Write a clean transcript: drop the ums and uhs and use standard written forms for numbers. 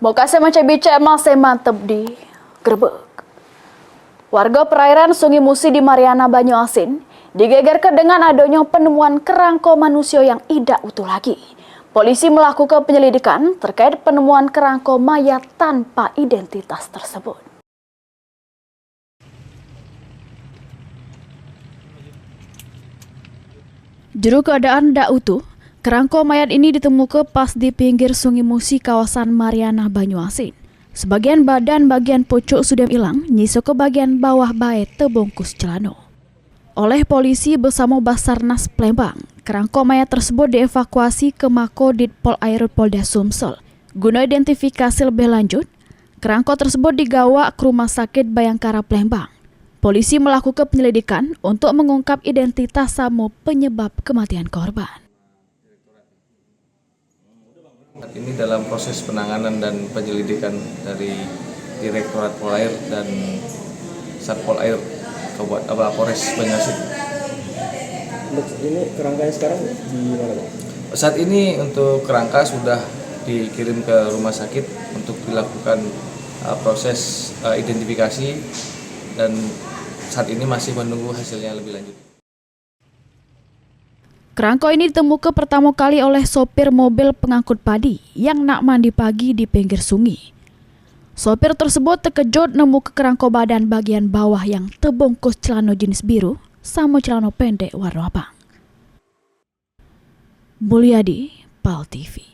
Bokase mace-bice masih mantep di Grebek. Warga perairan Sungai Musi di Mariana, Banyuasin digegerkan dengan adanya penemuan kerangka manusia yang tidak utuh lagi. Polisi melakukan penyelidikan terkait penemuan kerangka mayat tanpa identitas tersebut. Juru keadaan tak utuh, kerangka mayat ini ditemukan pas di pinggir Sungai Musi kawasan Mariana, Banyuasin. Sebagian badan bagian pucuk sudah hilang, nyiso ke bagian bawah bae terbungkus celana. Oleh polisi bersama Basarnas Palembang, kerangka mayat tersebut dievakuasi ke Makodit Polair Polda Sumsel. Guna identifikasi lebih lanjut, kerangka tersebut digawa ke Rumah Sakit Bayangkara Palembang. Polisi melakukan penyelidikan untuk mengungkap identitas sama penyebab kematian korban. Ini dalam proses penanganan dan penyelidikan dari Direktorat Polair dan Satpol Air Polres Banyuasin. Ini kerangkanya sekarang di mana, Pak? Saat ini untuk kerangka sudah dikirim ke rumah sakit untuk dilakukan proses identifikasi dan saat ini masih menunggu hasilnya lebih lanjut. Kerangka ini ditemukan pertama kali oleh sopir mobil pengangkut padi yang nak mandi pagi di pinggir sungai. Sopir tersebut terkejut nemu kerangka badan bagian bawah yang terbungkus celana jenis biru sama celana pendek warna abang. Mulyadi, PAL TV.